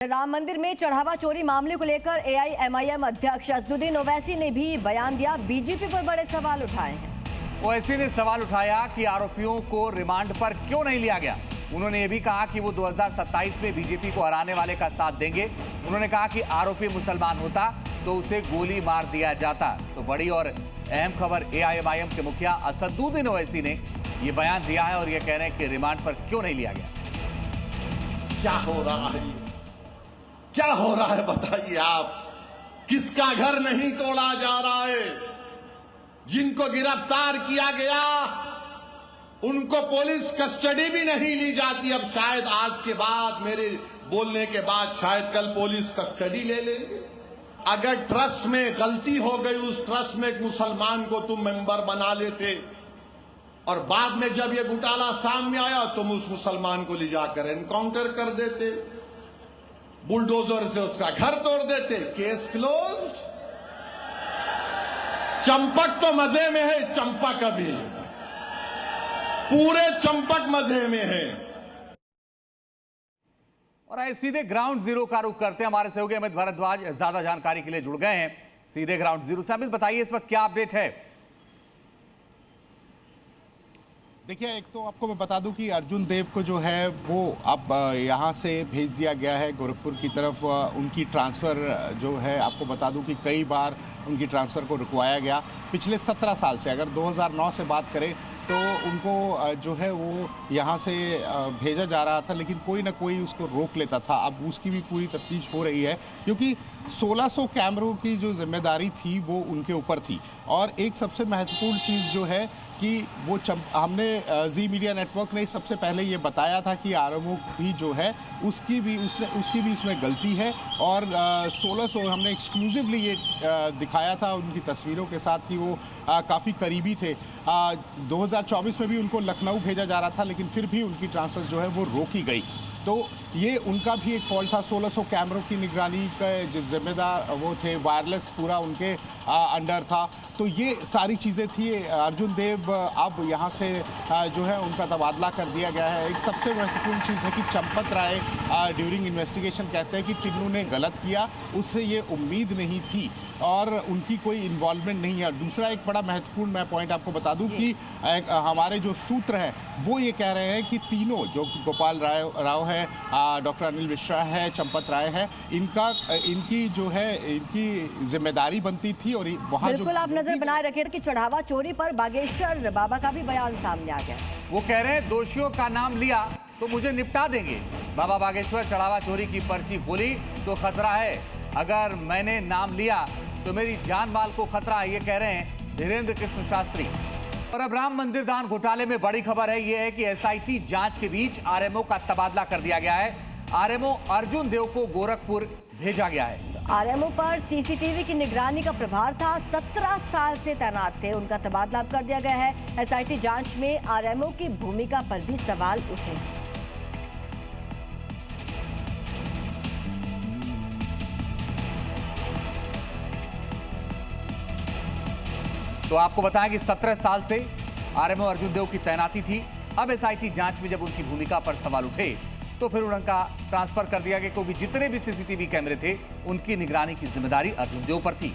राम मंदिर में चढ़ावा चोरी मामले को लेकर एआईएमआईएम अध्यक्ष असदुद्दीन ओवैसी ने भी बयान दिया। बीजेपी पर बड़े सवाल उठाए हैं। ओवैसी ने सवाल उठाया कि आरोपियों को रिमांड पर क्यों नहीं लिया गया। उन्होंने ये भी कहा कि वो 2027 में बीजेपी को हराने वाले का साथ देंगे। उन्होंने कहा कि आरोपी मुसलमान होता तो उसे गोली मार दिया जाता। तो बड़ी और अहम खबर, एआईएमआईएम के मुखिया असदुद्दीन ओवैसी ने ये बयान दिया है और ये कह रहे हैं कि रिमांड पर क्यों नहीं लिया गया। क्या हो रहा है, क्या हो रहा है बताइए आप। किसका घर नहीं तोड़ा जा रहा है। जिनको गिरफ्तार किया गया उनको पुलिस कस्टडी भी नहीं ली जाती। अब शायद आज के बाद, मेरे बोलने के बाद शायद कल पुलिस कस्टडी ले लेंगे। अगर ट्रस्ट में गलती हो गई, उस ट्रस्ट में एक मुसलमान को तुम मेंबर बना लेते और बाद में जब ये घोटाला सामने आया तुम उस मुसलमान को ले जाकर एनकाउंटर कर देते, बुलडोजर से उसका घर तोड़ देते, केस क्लोज्ड। चंपक तो मजे में है, चंपक अभी पूरे चंपक मजे में है। और आइए सीधे ग्राउंड जीरो का रुख करते हैं। हमारे सहयोगी अमित भारद्वाज ज्यादा जानकारी के लिए जुड़ गए हैं सीधे ग्राउंड जीरो से। अमित, बताइए इस वक्त क्या अपडेट है। देखिए, एक तो आपको मैं बता दूं कि अर्जुन देव को जो है वो अब यहाँ से भेज दिया गया है गोरखपुर की तरफ। उनकी ट्रांसफ़र जो है, आपको बता दूं कि कई बार उनकी ट्रांसफ़र को रुकवाया गया पिछले 17 साल से। अगर 2009 से बात करें तो उनको जो है वो यहाँ से भेजा जा रहा था, लेकिन कोई ना कोई उसको रोक लेता था। अब उसकी भी पूरी तफ्तीश हो रही है क्योंकि 1600 कैमरों की जो जिम्मेदारी थी वो उनके ऊपर थी। और एक सबसे महत्वपूर्ण चीज़ जो है कि वो हमने जी मीडिया नेटवर्क ने सबसे पहले ये बताया था कि आरएमओ भी जो है उसकी भी इसमें गलती है। और 1600 हमने एक्सक्लूसिवली ये दिखाया था उनकी तस्वीरों के साथ कि वो काफ़ी करीबी थे। 2024 में भी उनको लखनऊ भेजा जा रहा था, लेकिन फिर भी उनकी ट्रांसफर जो है वो रोकी गई। तो ये उनका भी एक फॉल्ट था। 1600 कैमरों की निगरानी का जो जिम्मेदार वो थे, वायरलेस पूरा उनके अंडर था। तो ये सारी चीज़ें थी। अर्जुन देव अब यहाँ से जो है उनका तबादला कर दिया गया है। एक सबसे महत्वपूर्ण चीज़ है कि चंपत राय ड्यूरिंग इन्वेस्टिगेशन कहते हैं कि टिन्नू ने गलत किया, उससे ये उम्मीद नहीं थी और उनकी कोई इन्वॉल्वमेंट नहीं है। दूसरा एक बड़ा महत्वपूर्ण मैं पॉइंट आपको बता दूं कि हमारे जो सूत्र हैं वो ये कह रहे हैं कि तीनों, जो गोपाल राव है, डॉक्टर अनिल मिश्रा है, चंपत राय है, इनकी जो है इनकी जिम्मेदारी बनती थी। और वहाँ बिल्कुल आप नजर बनाए रखे कि चढ़ावा चोरी पर बागेश्वर बाबा का भी बयान सामने आ गया। वो कह रहे हैं दोषियों का नाम लिया तो मुझे निपटा देंगे। बाबा बागेश्वर चढ़ावा चोरी की पर्ची खोली तो खतरा है, अगर मैंने नाम लिया तो मेरी जान माल को खतरा है, ये कह रहे हैं धीरेन्द्र कृष्ण शास्त्री। और अब राम मंदिर दान घोटाले में बड़ी खबर है, ये है कि एसआईटी जांच के बीच आरएमओ का तबादला कर दिया गया है। आरएमओ अर्जुन देव को गोरखपुर भेजा गया है। आरएमओ पर सीसीटीवी की निगरानी का प्रभार था, 17 साल से तैनात थे, उनका तबादला कर दिया गया है। एसआईटी जांच में आरएमओ की भूमिका पर भी सवाल उठे। तो आपको बताएं कि 17 साल से आरएमओ अर्जुन देव की तैनाती थी। अब एसआईटी जांच में जब उनकी भूमिका पर सवाल उठे तो फिर उनका ट्रांसफर कर दिया गया, क्योंकि जितने भी सीसीटीवी कैमरे थे उनकी निगरानी की जिम्मेदारी अर्जुन देव पर थी।